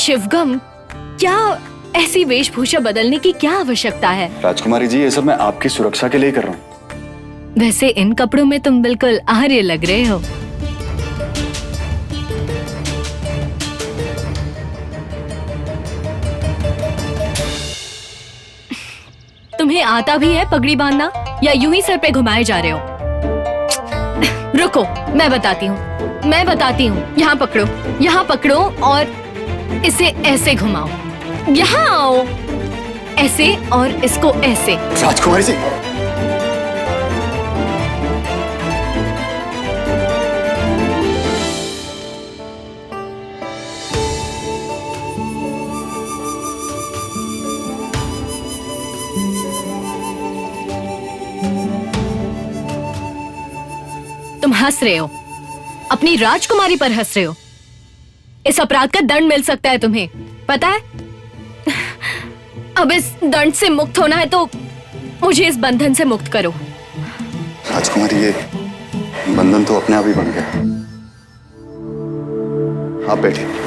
शिवगम, क्या ऐसी वेशभूषा बदलने की क्या आवश्यकता है? राजकुमारी जी, ये सब मैं आपकी सुरक्षा के लिए कर रहा हूँ। वैसे इन कपड़ों में तुम बिल्कुल आर्य लग रहे हो। तुम्हें आता भी है पगड़ी बांधना या यूं ही सर पे घुमाए जा रहे हो? रुको, मैं बताती हूँ। यहाँ पकड़ो और इसे ऐसे घुमाओ। यहाँ आओ, ऐसे और इसको ऐसे। राजकुमारी जी, तुम हंस रहे हो, अपनी राजकुमारी पर हंस रहे हो। इस अपराध का दंड मिल सकता है तुम्हें, पता है? अब इस दंड से मुक्त होना है तो मुझे इस बंधन से मुक्त करो। राजकुमारी, ये बंधन तो अपने आप ही बन गया। आप बैठिए।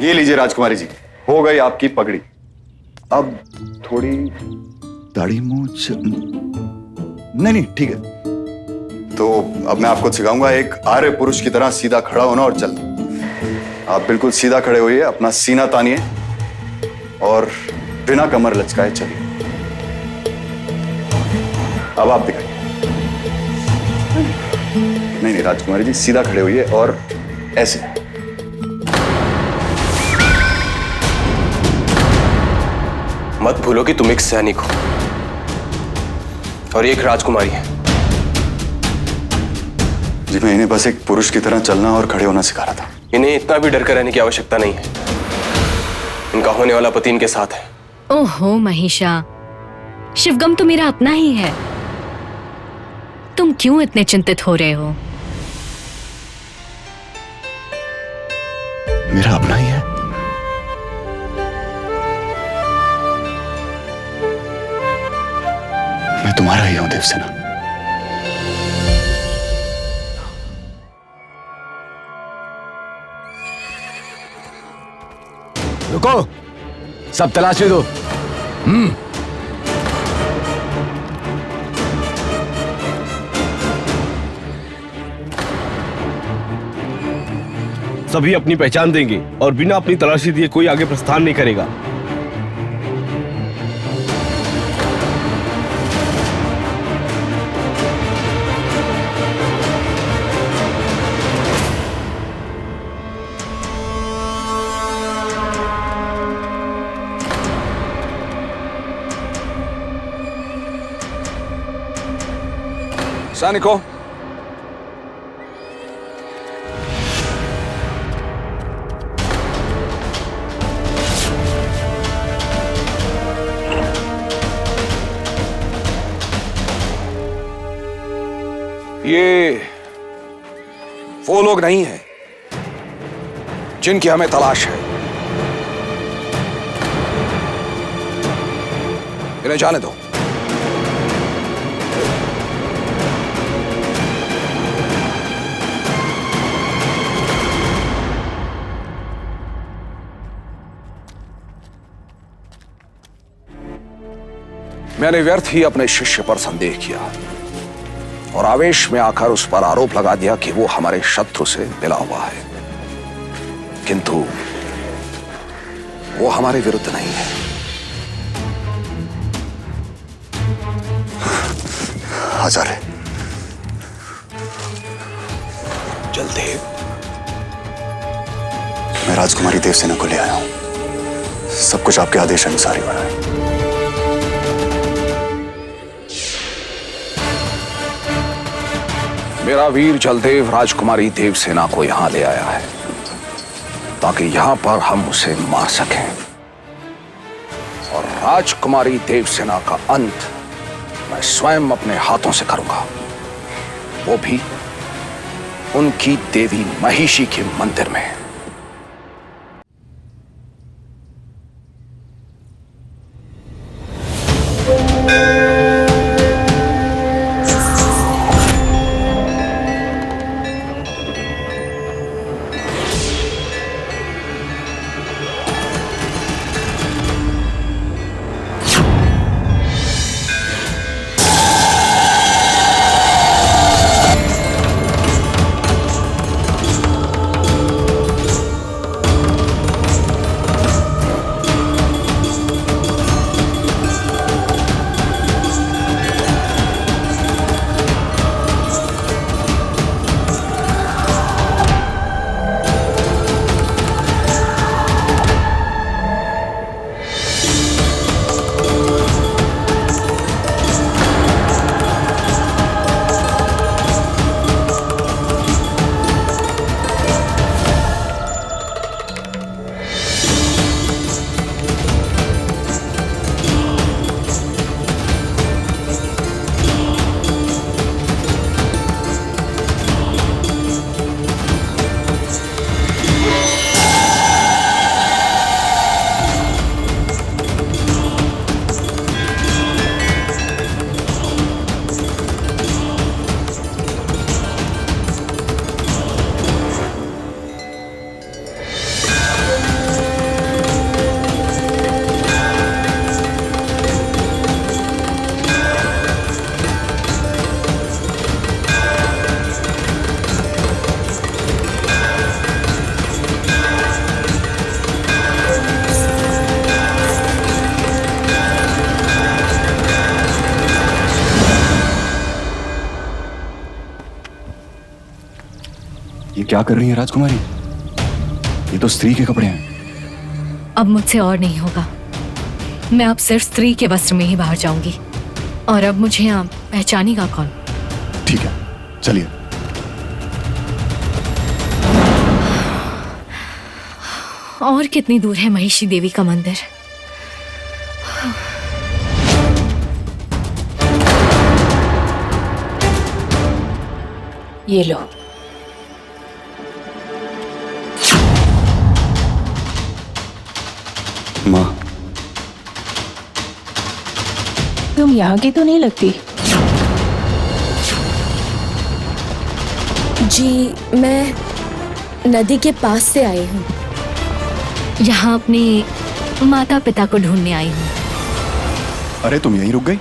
ये लीजिए राजकुमारी जी, हो गई आपकी पगड़ी। अब थोड़ी दाढ़ी मूछ नहीं, ठीक है। तो अब मैं आपको सिखाऊंगा एक आर्य पुरुष की तरह सीधा खड़ा होना और चलना। आप बिल्कुल सीधा खड़े होइए, अपना सीना तानिए और बिना कमर लचकाए चलिए। अब आप दिखाइए। नहीं, राजकुमारी जी, सीधा खड़े होइए और ऐसे। मत भूलो कि तुम एक सैनिक हो और एक राजकुमारी है। जी, मैं इन्हें बस एक पुरुष की तरह चलना और खड़े होना सिखा रहा था। इन्हें इतना भी डर कर रहने की आवश्यकता नहीं है। इनका होने वाला पति इनके साथ है। ओहो महिषा, शिवगम तो मेरा अपना ही है। तुम क्यों इतने चिंतित हो रहे हो? मेरा अपना ही है। मैं तुम्हारा ही हूं देवसेना। रुको, सब तलाशी दो। सभी अपनी पहचान देंगे और बिना अपनी तलाशी दिए कोई आगे प्रस्थान नहीं करेगा। सैनिकों, ये वो लोग नहीं हैं जिनकी हमें तलाश है। इन्हें जाने दो। मैंने व्यर्थ ही अपने शिष्य पर संदेह किया और आवेश में आकर उस पर आरोप लगा दिया कि वो हमारे शत्रु से मिला हुआ है, किंतु वो हमारे विरुद्ध नहीं है। आचार्य, जलदेव, मैं राजकुमारी देवसेना को ले आया हूं। सब कुछ आपके आदेश अनुसार ही हो रहा है। मेरा वीर जलदेव राजकुमारी देवसेना को यहां ले आया है ताकि यहां पर हम उसे मार सकें और राजकुमारी देवसेना का अंत मैं स्वयं अपने हाथों से करूंगा, वो भी उनकी देवी महिषी के मंदिर में। ये क्या कर रही है राजकुमारी? ये तो स्त्री के कपड़े हैं। अब मुझसे और नहीं होगा। मैं अब सिर्फ स्त्री के वस्त्र में ही बाहर जाऊंगी। और अब मुझे यहाँ पहचानेगा कौन? ठीक है, चलिए। और कितनी दूर है महिषी देवी का मंदिर? ये लो। माँ, तुम यहाँ की तो नहीं लगती। जी, मैं नदी के पास से आई हूँ। यहाँ अपने माता पिता को ढूंढने आई हूँ। अरे तुम यहीं रुक गई?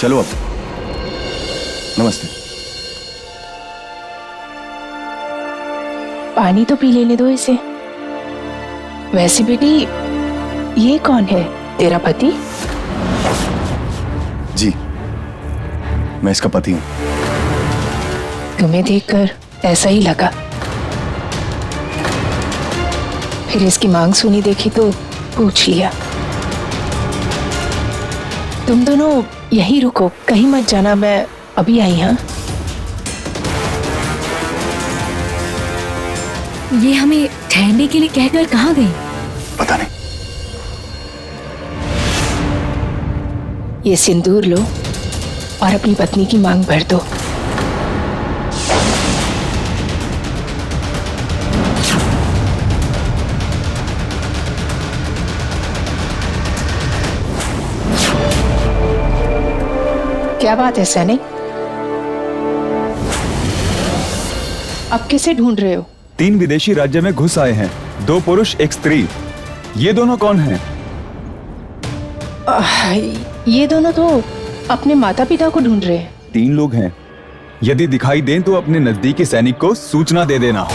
चलो अब। नमस्ते। पानी तो पी लेने दो इसे। वैसे बेटी, ये कौन है? तेरा पति? जी, मैं इसका पति हूँ। तुम्हें देखकर ऐसा ही लगा। फिर इसकी मांग सुनी देखी तो पूछ लिया। तुम दोनों यहीं रुको, कहीं मत जाना, मैं अभी आई। हाँ, ये हमें ठहरने के लिए कहकर कहाँ गई? पता नहीं। ये सिंदूर लो और अपनी पत्नी की मांग भर दो। क्या बात है सैनिक? अब किसे ढूंढ रहे हो? 3 विदेशी राज्य में घुस आए हैं, 2 पुरुष 1 स्त्री। ये दोनों कौन हैं? ये दोनों तो अपने माता पिता को ढूंढ रहे हैं। 3 लोग हैं। यदि दिखाई दें तो अपने नजदीकी सैनिक को सूचना दे देना।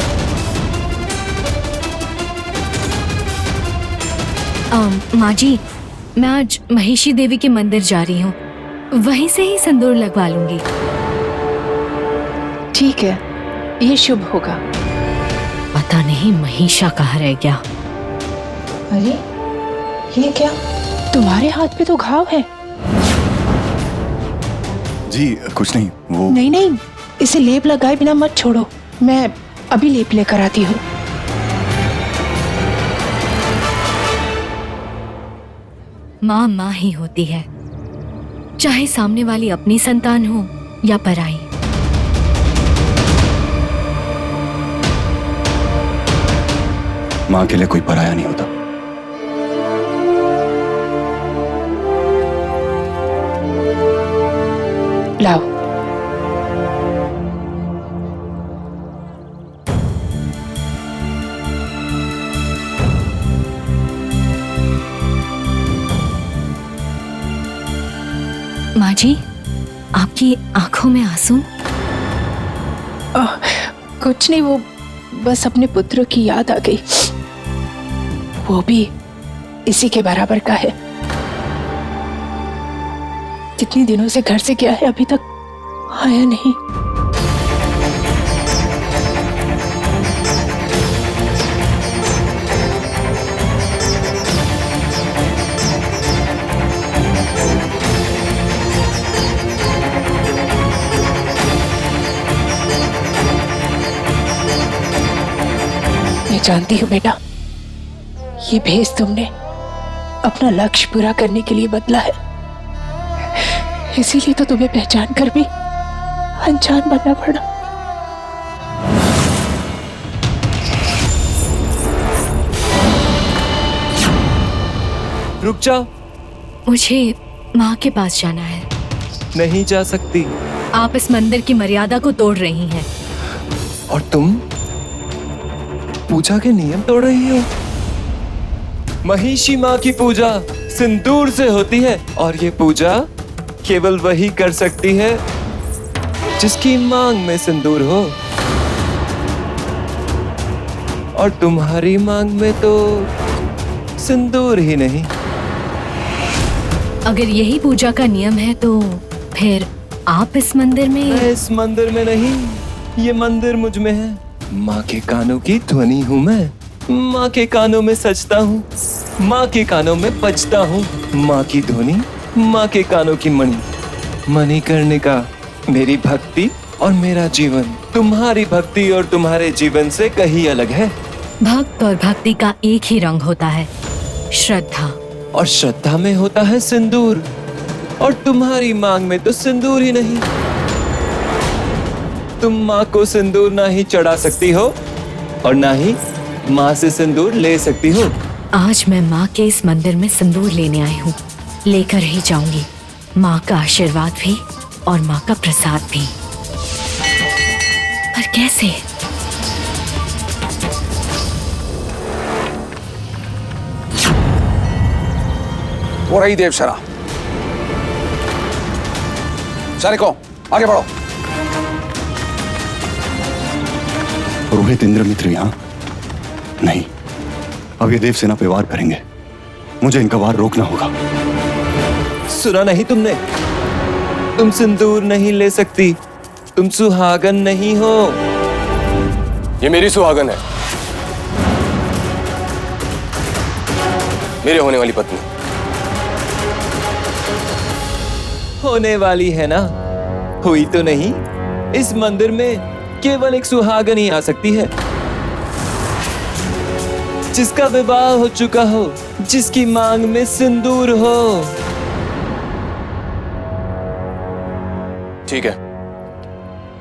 माँ जी, मैं आज महिषी देवी के मंदिर जा रही हूँ। वहीं से ही सिंदूर लगवा लूंगी। ठीक है, ये शुभ होगा। पता नहीं महिषा कहाँ रह गया। अरे ये क्या, तुम्हारे हाथ पे तो घाव है। जी कुछ नहीं, वो नहीं नहीं, इसे लेप लगाए बिना मत छोड़ो, मैं अभी लेप लेकर आती हूँ। माँ माँ ही होती है, चाहे सामने वाली अपनी संतान हो या पराई। माँ के लिए कोई पराया नहीं होता। लाओ। माँ जी, आपकी आंखों में आंसू? कुछ नहीं, वो बस अपने पुत्र की याद आ गई, वो भी इसी के बराबर का है। कितने दिनों से घर से गया है, अभी तक आया नहीं। मैं जानती हूँ बेटा, ये भेष तुमने अपना लक्ष्य पूरा करने के लिए बदला है, इसीलिए तो तुम्हें पहचान कर भी अनजान बनना पड़ा। रुक जाओ। मुझे माँ के पास जाना है। नहीं जा सकती। आप इस मंदिर की मर्यादा को तोड़ रही हैं। और तुम पूजा के नियम तोड़ रही हो। महिषी माँ की पूजा सिंदूर से होती है, और ये पूजा केवल वही कर सकती है जिसकी मांग में सिंदूर हो, और तुम्हारी मांग में तो सिंदूर ही नहीं। अगर यही पूजा का नियम है तो फिर आप इस मंदिर में? मैं इस मंदिर में नहीं, ये मंदिर मुझ में है। माँ के कानों की ध्वनि हूँ मैं, माँ के कानों में सजता हूँ, माँ के कानों में बजता हूँ। माँ की ध्वनि, माँ के कानों की मणि। मणिकर्णिका मेरी भक्ति और मेरा जीवन तुम्हारी भक्ति और तुम्हारे जीवन से कहीं अलग है। भक्त और भक्ति का एक ही रंग होता है, श्रद्धा। और श्रद्धा में होता है सिंदूर, और तुम्हारी मांग में तो सिंदूर ही नहीं। तुम माँ को सिंदूर ना ही चढ़ा सकती हो और ना ही माँ से सिंदूर ले सकती हो। आज मैं माँ के इस मंदिर में सिंदूर लेने आई हूँ, लेकर ही जाऊंगी माँ का आशीर्वाद भी और माँ का प्रसाद भी। पर कैसे? वो रही देवसेना। सैनिकों, आगे बढ़ो। रोहित इंद्रमित्र यहाँ नहीं, अब ये देवसेना पे वार करेंगे। मुझे इनका वार रोकना होगा। सुना नहीं तुमने? तुम सिंदूर नहीं ले सकती, तुम सुहागन नहीं हो। ये मेरी सुहागन है, मेरे होने वाली पत्नी। होने वाली है ना, हुई तो नहीं। इस मंदिर में केवल एक सुहागन ही आ सकती है, जिसका विवाह हो चुका हो, जिसकी मांग में सिंदूर हो। ठीक है,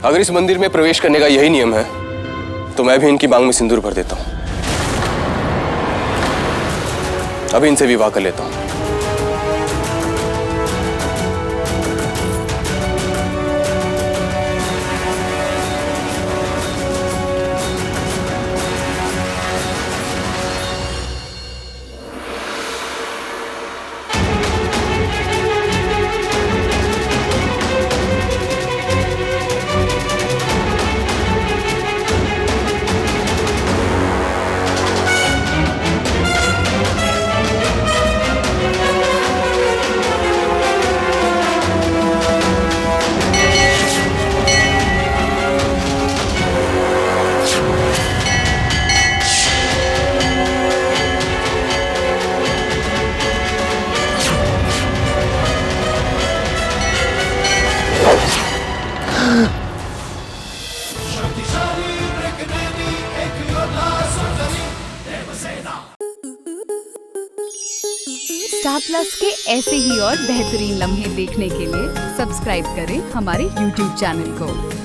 अगर इस मंदिर में प्रवेश करने का यही नियम है तो मैं भी इनकी मांग में सिंदूर भर देता हूं। अभी इनसे विवाह कर लेता हूं। सास के ऐसे ही और बेहतरीन लम्हे देखने के लिए सब्सक्राइब करें हमारे YouTube चैनल को।